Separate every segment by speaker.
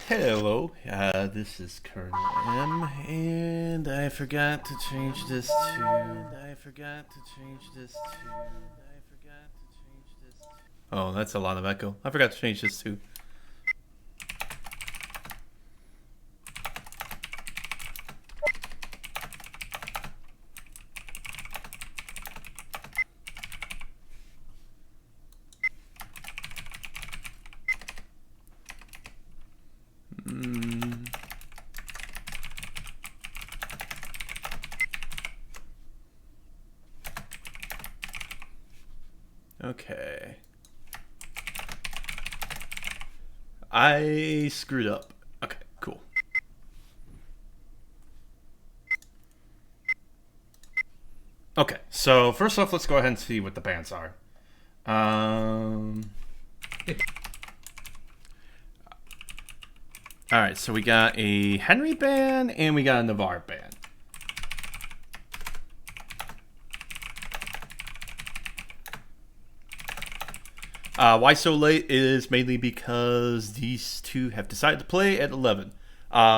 Speaker 1: Hello, this is Colonel M, and I forgot to change this to. Oh, that's a lot of echo. I forgot to change this to. Okay. I screwed up. Okay, cool. Okay, so first off, let's go ahead and see what the bands are. Alright, so we got a Henry band and we got a Navarre band. Why so late is mainly because these two have decided to play at 11.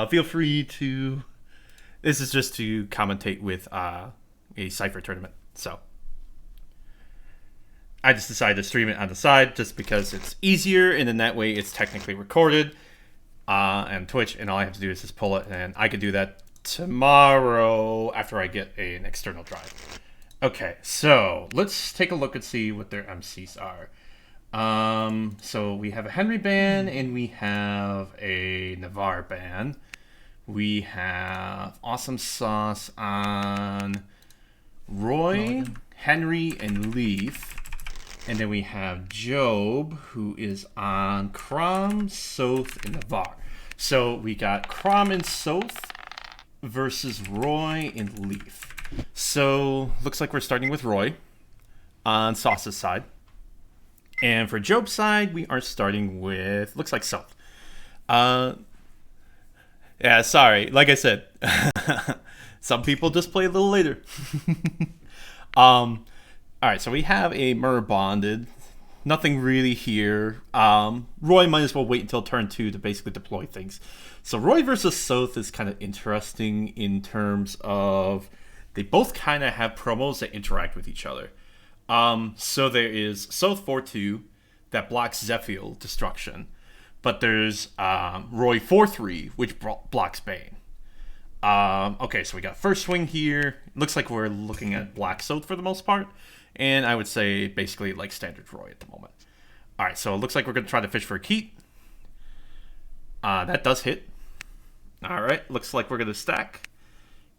Speaker 1: Feel free to. This is just to commentate with a Cypher tournament. So I just decided to stream it on the side just because it's easier, and in that way it's technically recorded on Twitch, and all I have to do is just pull it, and I could do that tomorrow after I get an external drive. Okay, so let's take a look and see what their MCs are. So we have a Henry band and we have a Navarre band. We have Awesome Sauce on Roy, Henry, and Leif. And then we have Jobe, who is on Chrom, Sothe, and Navarre. So we got Chrom and Sothe versus Roy and Leif. So looks like we're starting with Roy on Sauce's side. And for Jobe's side, we are starting with, looks like Sothe. Yeah, sorry. Like I said, some people just play a little later. All right, so we have a Myrrh bonded. Nothing really here. Roy might as well wait until turn 2 to basically deploy things. So Roy versus Sothe is kind of interesting in terms of they both kind of have promos that interact with each other. So there is Sothe 4-2 that blocks Zephyr Destruction, but there's Roy 4-3 which blocks Bane. Okay, so we got first swing here. Looks like we're looking at Black Sothe for the most part, and I would say basically like standard Roy at the moment. All right, so it looks like we're going to try to fish for a Keat. That does hit. All right, looks like we're going to stack,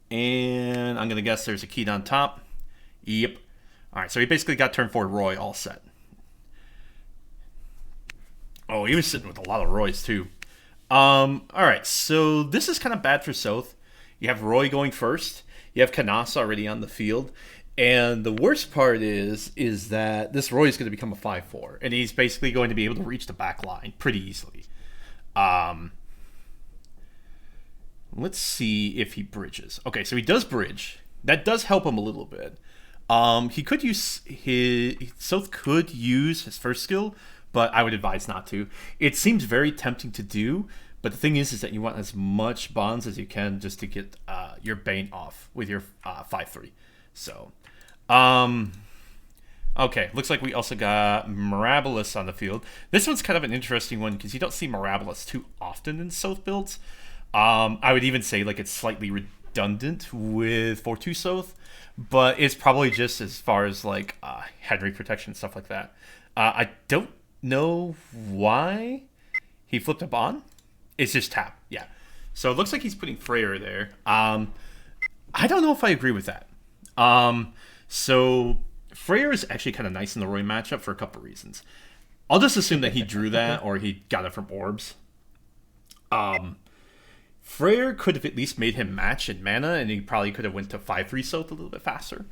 Speaker 1: and I'm going to guess there's a Keat on top. Yep. All right, so he basically got turn 4 Roy all set. Oh, he was sitting with a lot of Roys too. All right, so this is kind of bad for Sothe. You have Roy going first. You have Canas already on the field. And the worst part is that this Roy is going to become a 5-4. And he's basically going to be able to reach the back line pretty easily. Let's see if he bridges. Okay, so he does bridge. That does help him a little bit. He could use Sothe could use his first skill, but I would advise not to. It seems very tempting to do, but the thing is that you want as much bonds as you can just to get your Bane off with your 5-3. So, okay, looks like we also got Mirabilis on the field. This one's kind of an interesting one because you don't see Mirabilis too often in Sothe builds. I would even say like it's slightly redundant with 4-2 Sothe, but it's probably just as far as like Henry protection and stuff like that. I don't know why he flipped up on. It's just tap, yeah. So it looks like he's putting Freyr there. I don't know if I agree with that. So Freyr is actually kind of nice in the Roy matchup for a couple reasons. I'll just assume that he drew that or he got it from orbs. Freyr could have at least made him match in mana, and he probably could have went to 5-3 Sothe a little bit faster.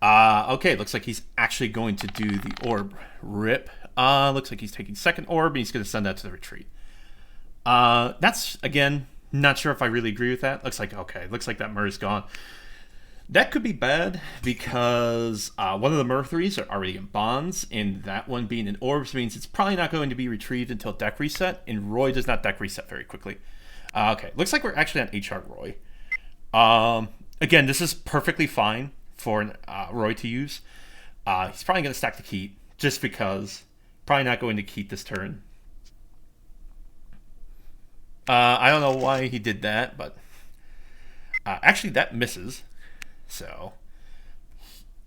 Speaker 1: Okay, looks like he's actually going to do the orb rip. Looks like he's taking second orb, and he's going to send that to the retreat. That's, again, not sure if I really agree with that. Looks like, okay, looks like that Myrrh's gone. That could be bad because one of the Mercuries are already in bonds, and that one being in orbs means it's probably not going to be retrieved until deck reset, and Roy does not deck reset very quickly. Okay, looks like we're actually on HR Roy. Again, this is perfectly fine for Roy to use. He's probably going to stack the Keat, just because. Probably not going to Keat this turn. I don't know why he did that, but actually that misses. So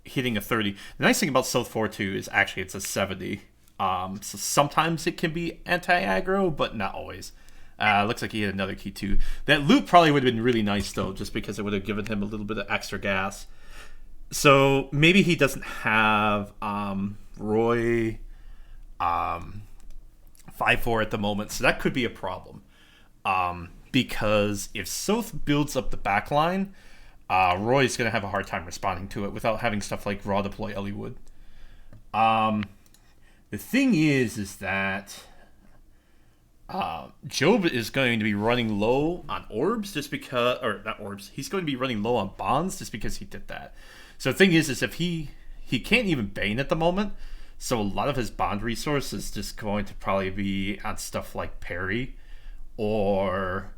Speaker 1: hitting a 30. The nice thing about Sothe 4-2 is actually it's a 70. So sometimes it can be anti-aggro, but not always. Looks like he had another key too. That loop probably would have been really nice though, just because it would have given him a little bit of extra gas. So maybe he doesn't have Roy 5-4 at the moment, so that could be a problem. Because if Sothe builds up the back line, Roy's going to have a hard time responding to it without having stuff like Raw Deploy Ellie would. The thing is that Jobe is going to be running low on orbs just because, or not orbs, he's going to be running low on bonds just because he did that. So the thing is if he can't even Bane at the moment, so a lot of his bond resource is just going to probably be on stuff like Parry or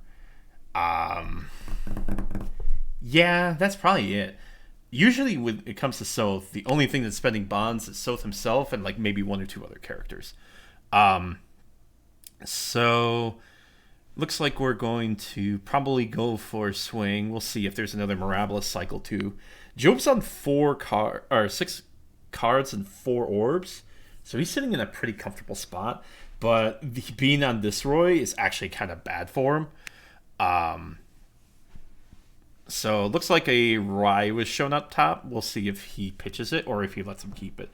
Speaker 1: yeah, that's probably it. Usually when it comes to Sothe, the only thing that's spending bonds is Sothe himself and like maybe one or two other characters. So looks like we're going to probably go for a swing. We'll see if there's another Mirabilis cycle too. Jobe's on 6 cards and 4 orbs, so he's sitting in a pretty comfortable spot. But being on this Roy is actually kind of bad for him. So it looks like a Rye was shown up top. We'll see if he pitches it or if he lets him keep it.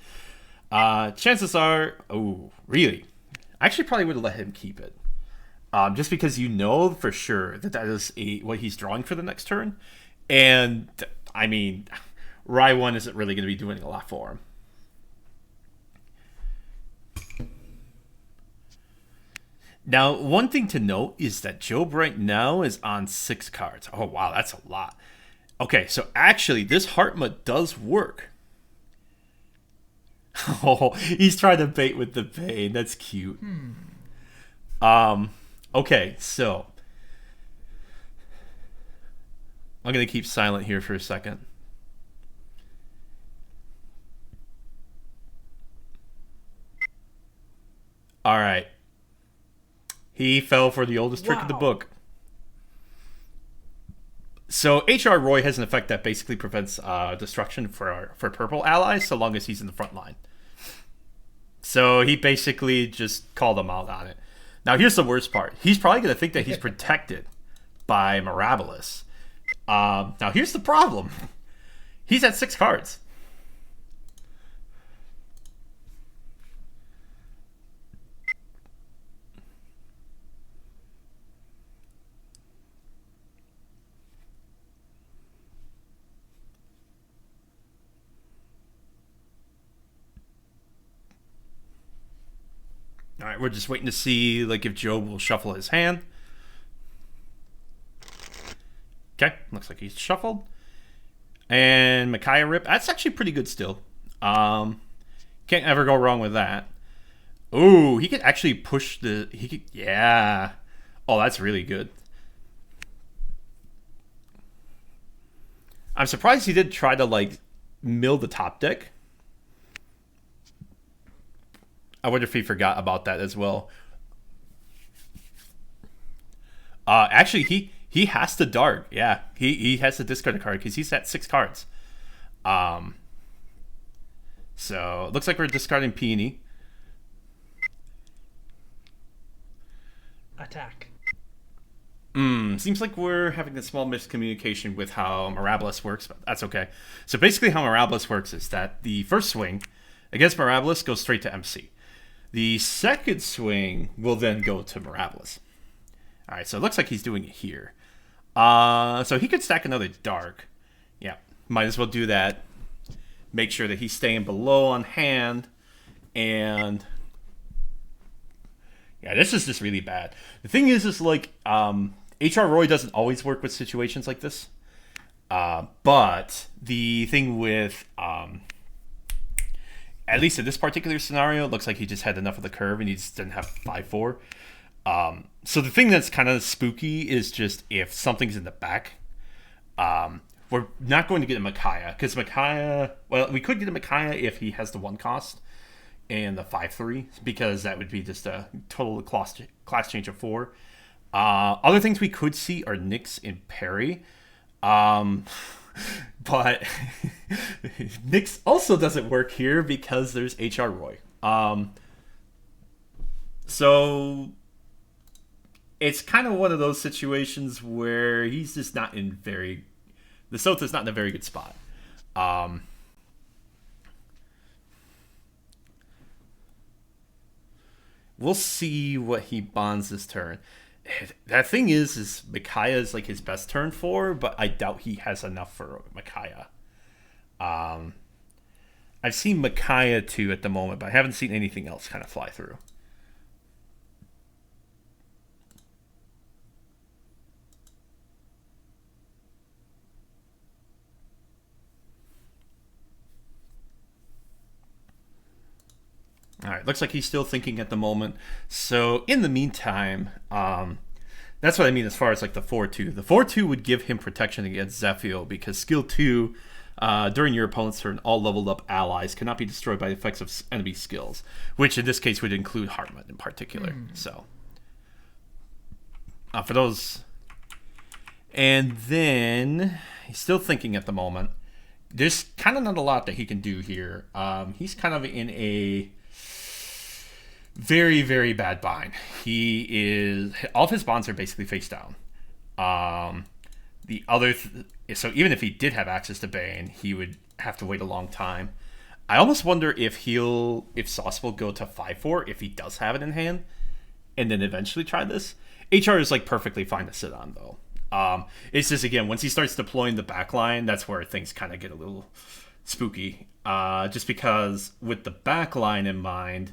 Speaker 1: Chances are, oh, really? I actually probably would have let him keep it. Just because you know for sure that is what he's drawing for the next turn. And, I mean, Rye 1 isn't really going to be doing a lot for him. Now, one thing to note is that Jobe right now is on 6 cards. Oh, wow, that's a lot. Okay, so actually, this Heartma does work. Oh, he's trying to bait with the Bane. That's cute. Okay, so I'm going to keep silent here for a second. All right. He fell for the oldest trick in the book. So HR Roy has an effect that basically prevents destruction for purple allies so long as he's in the front line. So he basically just called them out on it. Now here's the worst part. He's probably going to think that he's protected by Mirabilis. Now here's the problem. He's at 6 cards. All right, we're just waiting to see like if Jobe will shuffle his hand. Okay, looks like he's shuffled. And Micaiah Rip, that's actually pretty good still. Can't ever go wrong with that. Ooh, he could actually push the... yeah. Oh, that's really good. I'm surprised he did try to, like, mill the top deck. I wonder if he forgot about that as well. Actually, he has to dart. Yeah, he has to discard a card because he's at 6 cards. So it looks like we're discarding Peony.
Speaker 2: Attack.
Speaker 1: Seems like we're having a small miscommunication with how Mirabilis works, but that's okay. So basically how Mirabilis works is that the first swing against Mirabilis goes straight to MC. The second swing will then go to Mirabilis. All right, so it looks like he's doing it here. So he could stack another Dark. Yeah, might as well do that. Make sure that he's staying below on hand. And yeah, this is just really bad. The thing is like, HR Roy doesn't always work with situations like this. But the thing with, at least in this particular scenario, it looks like he just had enough of the curve and he just didn't have 5-4. So the thing that's kind of spooky is just if something's in the back. We're not going to get a Micaiah because Micaiah. Well, we could get a Micaiah if he has the 1 cost and the 5-3 because that would be just a total class change of 4. Other things we could see are Nyx and Perry. But Nyx also doesn't work here because there's HR Roy. So it's kind of one of those situations where he's just not in very. The Sothe is not in a very good spot. We'll see what he bonds this turn. That thing is Micaiah is like his best turn for, but I doubt he has enough for Micaiah. I've seen Micaiah 2 at the moment, but I haven't seen anything else kind of fly through. All right, looks like he's still thinking at the moment. So in the meantime, that's what I mean as far as like the 4-2. The 4-2 would give him protection against Zephiel because skill 2, during your opponent's turn, all leveled up allies cannot be destroyed by the effects of enemy skills, which in this case would include Hartmut in particular. So for those, and then he's still thinking at the moment. There's kind of not a lot that he can do here. He's kind of in a very, very bad bind. He is all of his bonds are basically face down. The other, so even if he did have access to Bane, he would have to wait a long time. I almost wonder if Sauce will go to 5-4 if he does have it in hand, and then eventually try this. HR is like perfectly fine to sit on though. It's just again once he starts deploying the backline, that's where things kind of get a little spooky. Just because with the backline in mind.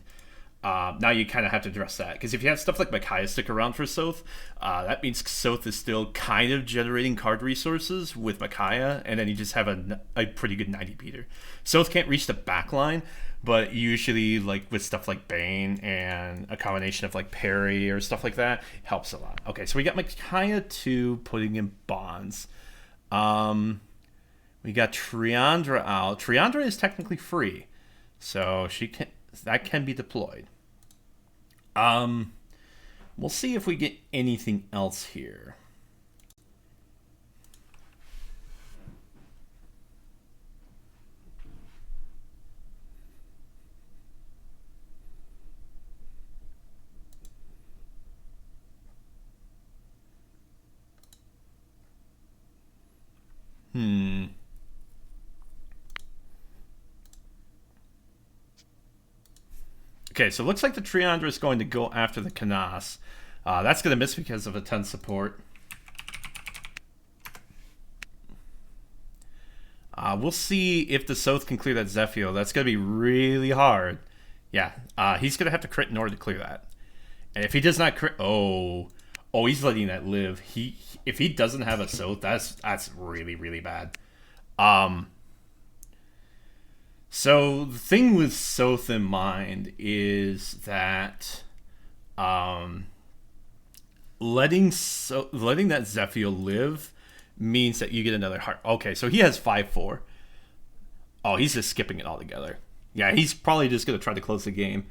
Speaker 1: Now you kind of have to address that because if you have stuff like Micaiah stick around for Sothe, that means Sothe is still kind of generating card resources with Micaiah, and then you just have a pretty good 90 beater. Sothe can't reach the back line, but usually like with stuff like Bane and a combination of like Parry or stuff like that helps a lot. Okay, so we got Micaiah 2 putting in bonds. We got Triandra out. Triandra is technically free, so that can be deployed. We'll see if we get anything else here. Okay, so it looks like the Triandra is going to go after the Canas. That's going to miss because of a 10 support. We'll see if the Sothe can clear that Zephiel. That's going to be really hard. Yeah, he's going to have to crit in order to clear that. And if he does not crit... Oh, he's letting that live. If he doesn't have a Sothe, that's really, really bad. So the thing with Sothe in mind is that letting that Zephiel live means that you get another heart. Okay, so he has 5-4. Oh, he's just skipping it altogether. Yeah, he's probably just going to try to close the game.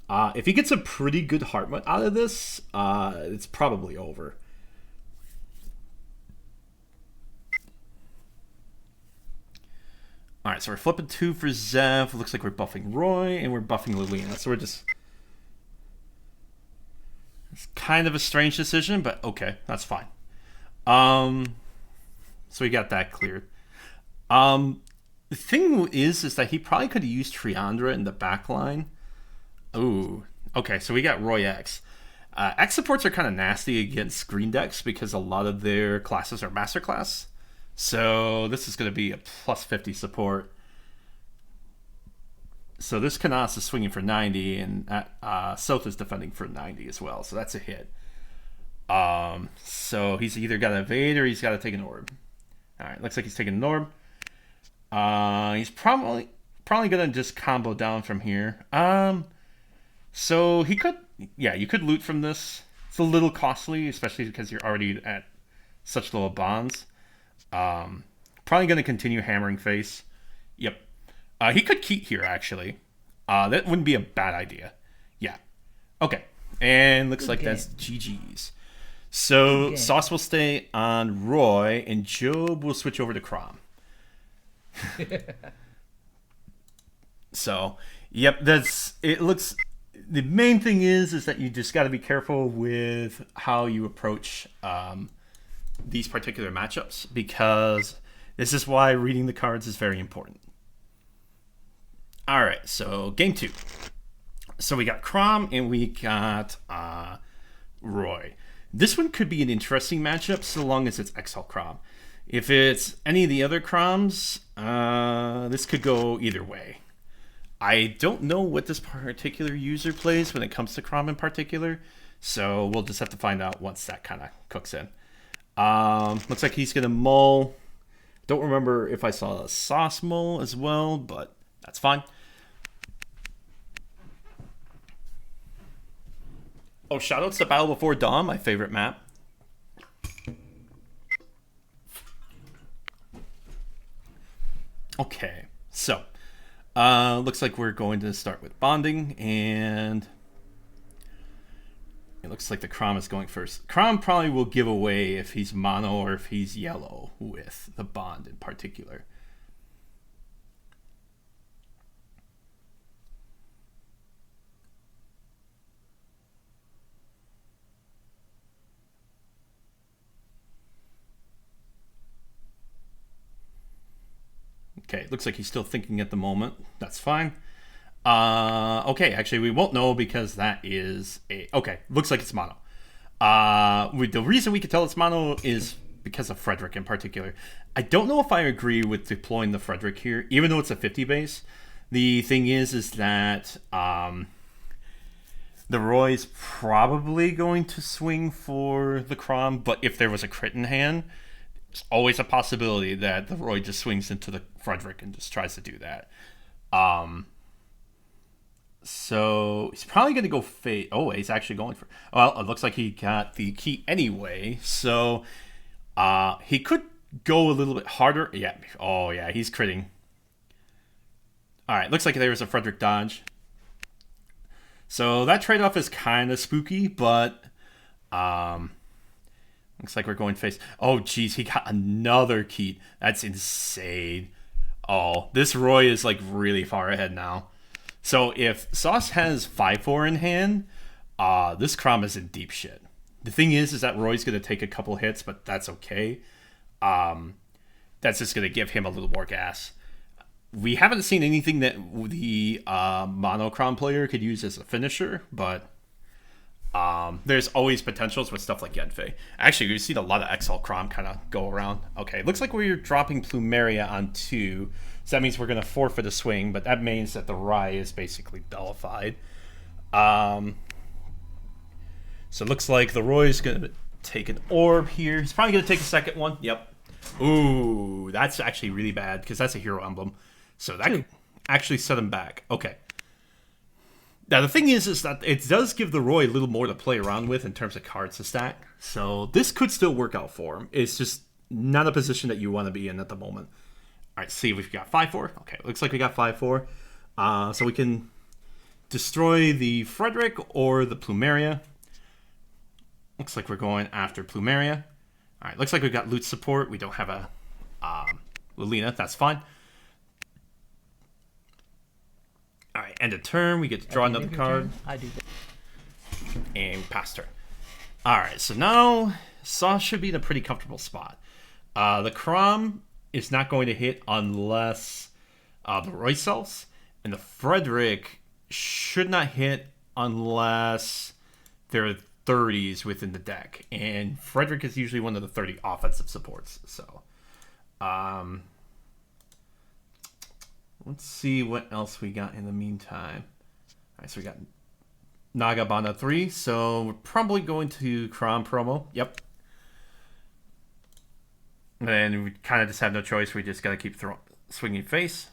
Speaker 1: If he gets a pretty good Hartmut out of this, it's probably over. Alright, so we're flipping 2 for Zev. Looks like we're buffing Roy, and we're buffing Liliana. So we're just... It's kind of a strange decision, but okay, that's fine. So we got that cleared. The thing is that he probably could have used Triandra in the backline. Ooh. Okay, so we got Roy X. X supports are kind of nasty against screen decks because a lot of their classes are master class. So this is going to be a plus 50 support. So this Canas is swinging for 90, and Sothe is defending for 90 as well. So that's a hit. So he's either got to evade or he's got to take an orb. All right, looks like he's taking Norb. He's probably gonna just combo down from here. So he could, yeah, you could loot from this. It's a little costly, especially because you're already at such low bonds. Probably gonna continue hammering face. Yep. He could keep here actually. That wouldn't be a bad idea. Yeah. Okay. And looks like that's GG's. So Sauce will stay on Roy, and Jobe will switch over to Chrom. So, yep, that's it. Looks. The main thing is that you just got to be careful with how you approach these particular matchups, because this is why reading the cards is very important. All right, so game 2. So we got Chrom and we got Roy. This one could be an interesting matchup so long as it's XL Chrom. If it's any of the other Chroms, this could go either way. I don't know what this particular user plays when it comes to Chrom in particular, so we'll just have to find out once that kind of cooks in. Looks like he's going to mull. Don't remember if I saw a sauce mull as well, but that's fine. Oh, shoutouts to Battle Before Dawn, my favorite map. Okay, so looks like we're going to start with bonding, and it looks like the Chrom is going first. Chrom probably will give away if he's mono or if he's yellow with the bond in particular. Okay, looks like he's still thinking at the moment. That's fine. Okay, actually, we won't know because that is a... Okay, looks like it's mono. The reason we can tell it's mono is because of Frederick in particular. I don't know if I agree with deploying the Frederick here, even though it's a 50 base. The thing is that the Roy's probably going to swing for the Chrom, but if there was a crit in hand, there's always a possibility that the Roy just swings into the Frederick and just tries to do that. So he's probably going to go fade. Oh, he's actually going for... Well, it looks like he got the key anyway. So he could go a little bit harder. Yeah. Oh, yeah. He's critting. All right. Looks like there was a Frederick dodge. So that trade-off is kind of spooky, but looks like we're going face. Oh, geez. He got another key. That's insane. Oh, this Roy is like really far ahead now. So if Sauce has 5-4 in hand, this Chrom is in deep shit. The thing is that Roy's going to take a couple hits, but that's okay. That's just going to give him a little more gas. We haven't seen anything that the mono Chrom player could use as a finisher, but there's always potentials with stuff like Yenfei. Actually, we've seen a lot of XL Chrom kind of go around. Okay, looks like we're dropping Plumeria on 2. So that means we're going to forfeit a swing, but that means that the Rye is basically nullified. So it looks like the Roy's going to take an orb here. He's probably going to take a second one. Yep. Ooh, that's actually really bad because that's a hero emblem. So that could actually set him back. Okay. Now, the thing is that it does give the Roy a little more to play around with in terms of cards to stack. So this could still work out for him. It's just not a position that you want to be in at the moment. All right, see if we've got 5-4. Okay, looks like we got 5-4. So we can destroy the Frederick or the Plumeria. Looks like we're going after Plumeria. All right, looks like we've got loot support. We don't have a Lilina. That's fine. All right, end of turn. We get to draw another card.
Speaker 2: I do that.
Speaker 1: And pass turn. All right, so now Sauce should be in a pretty comfortable spot. The Chrom is not going to hit unless the Roy sells, and the Frederick should not hit unless there are 30s within the deck, and Frederick is usually one of the 30 offensive supports. So let's see what else we got in the meantime. All right, so we got Nagabana 3, so we're probably going to Chrom promo. Yep. And we kind of just have no choice. We just got to keep swinging face.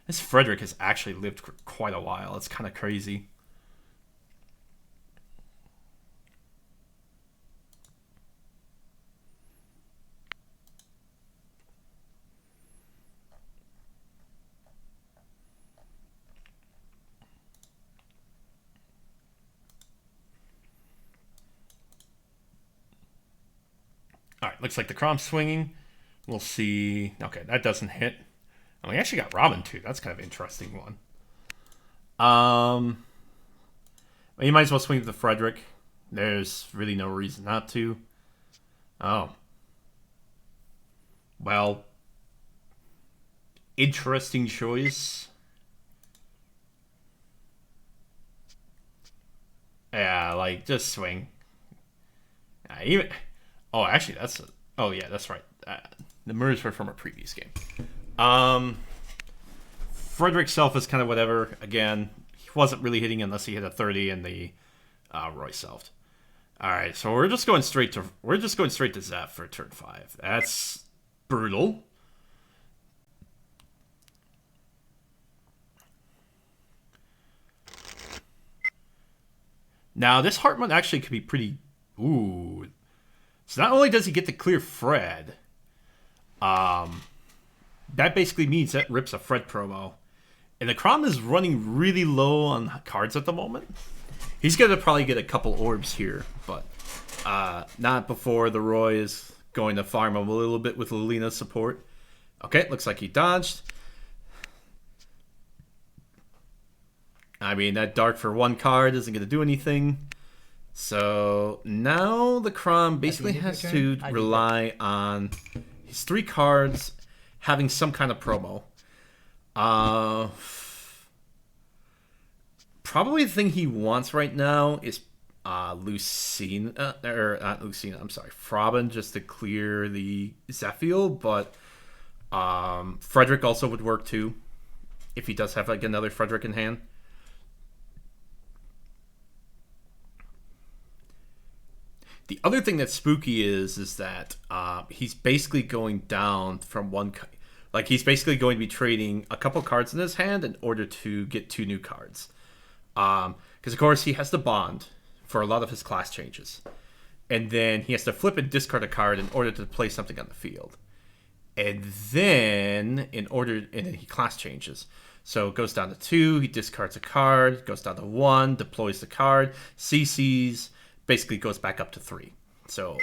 Speaker 1: This Frederick has actually lived quite a while. It's kind of crazy. All right, looks like the Chrom's swinging. We'll see. Okay, that doesn't hit. Oh, we actually got Robin too. That's kind of an interesting one. Well, you might as well swing the Frederick. There's really no reason not to. Oh. Well. Interesting choice. Yeah, like, just swing. Even. Oh, actually, that's. Oh, yeah, that's right. The mirrors were from a previous game. Frederick Self is kind of whatever. Again, he wasn't really hitting unless he hit a 30 in the Roy Self. All right, so we're just going straight to Zeph for turn 5. That's brutal. Now this Hartmut actually could be pretty. Ooh. So not only does he get to clear Fred, that basically means that rips a Fred promo. And the Chrom is running really low on cards at the moment. He's going to probably get a couple orbs here, but not before the Roy is going to farm him a little bit with Lilina's support. Okay, looks like he dodged. I mean, that Dark for 1 card isn't going to do anything. So now the Chrom basically has to rely on his 3 cards having some kind of promo. Probably the thing he wants right now is Lucina, or not Lucina, I'm sorry, Frobin, just to clear the Zephiel, but Frederick also would work too, if he does have like another Frederick in hand. The other thing that's spooky is that he's basically going down from one. Like, he's basically going to be trading a couple cards in his hand in order to get 2 new cards. Because, of course, he has the bond for a lot of his class changes. And then he has to flip and discard a card in order to play something on the field. And then, and then he class changes. So it goes down to 2, he discards a card, goes down to 1, deploys the card, CCs, basically goes back up to 3. So,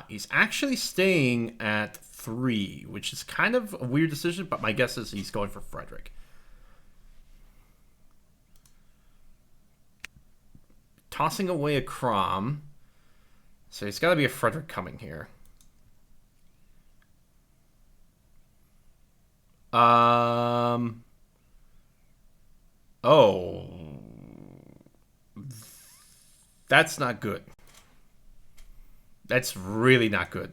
Speaker 1: he's actually staying at 3, which is kind of a weird decision, but my guess is he's going for Frederick. Tossing away a Chrom. So he's got to be a Frederick coming here. Oh. That's not good. That's really not good.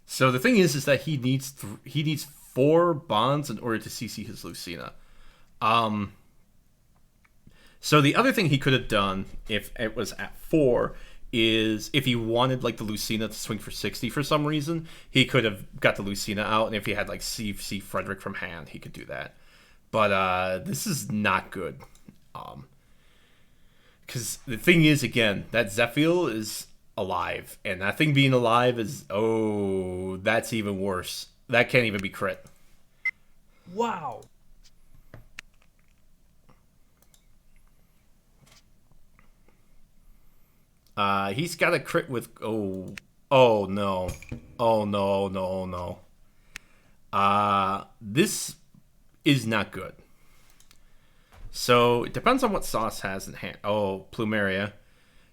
Speaker 1: So the thing is that he needs 4 bonds in order to CC his Lucina. So the other thing he could have done if it was at 4 is if he wanted like the Lucina to swing for 60 for some reason, he could have got the Lucina out, and if he had like CC Frederick from hand, he could do that. But this is not good. Because the thing is, again, that Zephiel is alive, and that thing being alive is, oh, that's even worse. That can't even be crit.
Speaker 2: Wow.
Speaker 1: He's got a crit with, oh no. Oh no. This is not good. So it depends on what Sauce has in hand. Oh, Plumeria.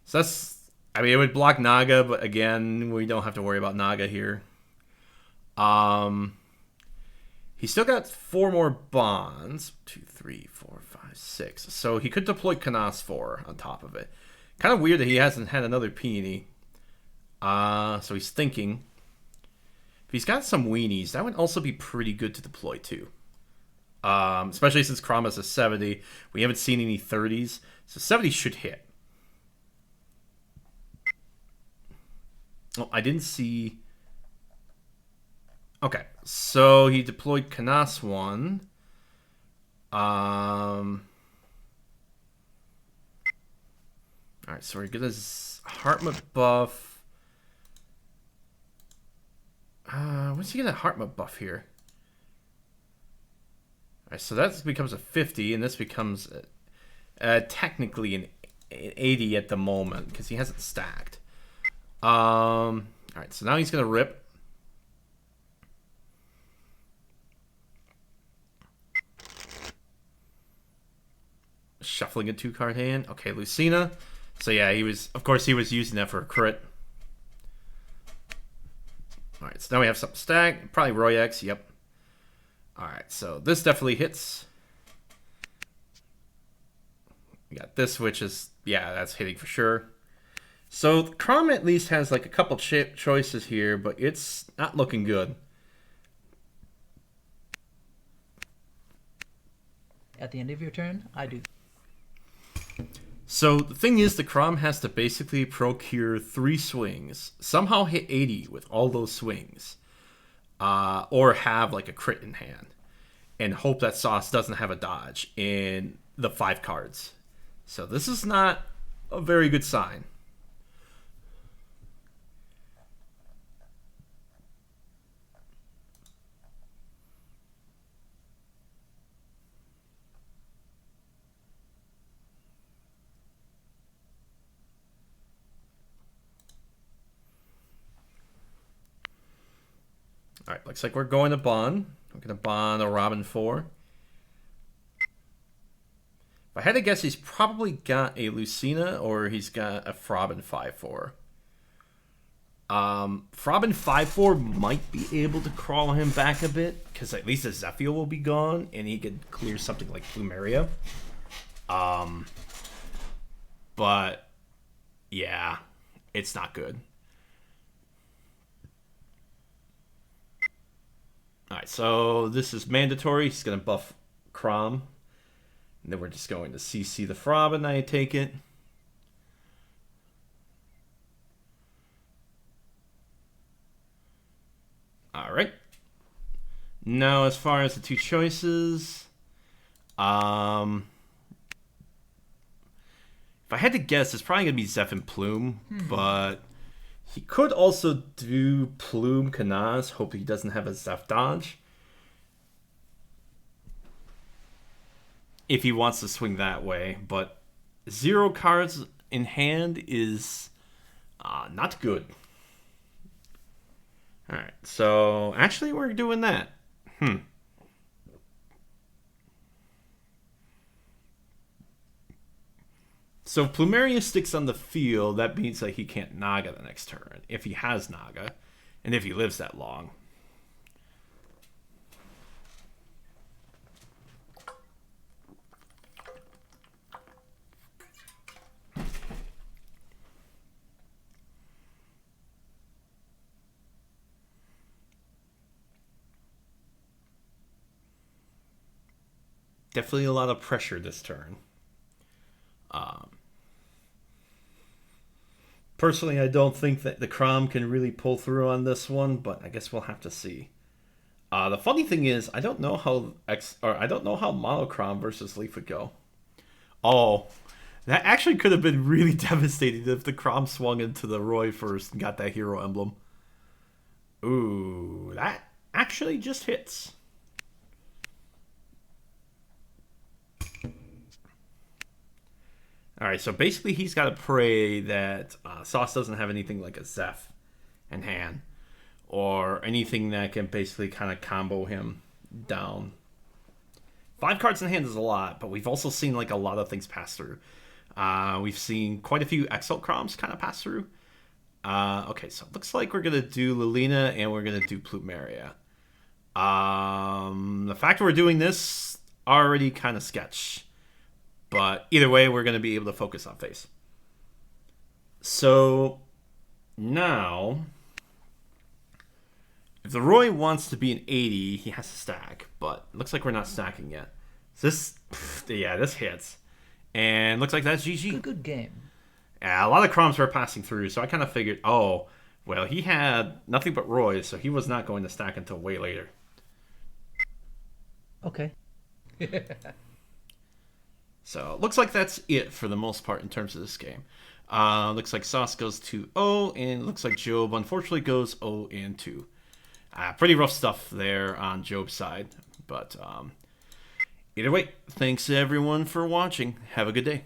Speaker 1: So that's, I mean, it would block Naga, but again, we don't have to worry about Naga here. He's still got 4 more bonds. 2, 3, 4, 5, 6. So he could deploy Canas 4 on top of it. Kind of weird that he hasn't had another Peony. So he's thinking. If he's got some weenies, that would also be pretty good to deploy too. Especially since Chrom is a 70. We haven't seen any 30s. So 70 should hit. Oh, I didn't see. Okay, so he deployed Canas 1. Alright, so we're gonna Heartmut buff. What's he gonna Heartmut buff here? Alright, so that becomes a 50, and this becomes technically an 80 at the moment, because he hasn't stacked. Alright, so now he's gonna rip. Shuffling a 2-card hand. Okay, Lucina. So yeah, of course he was using that for a crit. Alright, so now we have something stacked. Probably Roy X, yep. Alright, so this definitely hits. We got this, which is, yeah, that's hitting for sure. So Chrom at least has like a couple choices here, but it's not looking good.
Speaker 2: At the end of your turn, I do.
Speaker 1: So the thing is, the Chrom has to basically procure 3 swings, somehow hit 80 with all those swings, or have like a crit in hand, and hope that Sauce doesn't have a dodge in the 5 cards. So this is not a very good sign. All right, looks like we're going to Bond. We're going to Bond a Robin 4. If I had to guess, he's probably got a Lucina or he's got a Frobin 5-4. Frobin 5-4 might be able to crawl him back a bit, because at least the Zephiel will be gone, and he could clear something like Plumeria. But, yeah, it's not good. Alright, so this is mandatory. He's going to buff Chrom. And then we're just going to CC the Frobin, I take it. Alright. Now, as far as the 2 choices, if I had to guess, it's probably going to be Zeph and Plume, but he could also do Plume Canas, hope he doesn't have a Zeph dodge. If he wants to swing that way, but 0 cards in hand is not good. Alright, so actually we're doing that. So if Plumeria sticks on the field, that means that he can't Naga the next turn, if he has Naga, and if he lives that long. Definitely a lot of pressure this turn. Personally, I don't think that the Chrom can really pull through on this one, but I guess we'll have to see. The funny thing is, I don't know how Monochrome versus Leif would go. Oh, that actually could have been really devastating if the Chrom swung into the Roy first and got that hero emblem. Ooh, that actually just hits. Alright, so basically he's got to pray that Sauce doesn't have anything like a Zeph in hand, or anything that can basically kind of combo him down. 5 cards in hand is a lot, but we've also seen like a lot of things pass through. We've seen quite a few Exalt Chroms kind of pass through. Okay, so it looks like we're going to do Lilina and we're going to do Plumeria. The fact that we're doing this already kind of sketch. But either way, we're going to be able to focus on face. So now, if the Roy wants to be an 80, he has to stack. But it looks like we're not stacking yet. So this hits. And looks like that's GG.
Speaker 2: Good game.
Speaker 1: Yeah, a lot of Chroms were passing through, so I kind of figured, oh, Well, he had nothing but Roy, so he was not going to stack until way later.
Speaker 2: Okay.
Speaker 1: So, looks like that's it for the most part in terms of this game. Looks like Sauce goes 2-0, and looks like Jobe unfortunately goes 0-2. Pretty rough stuff there on Jobe's side. But either way, thanks everyone for watching. Have a good day.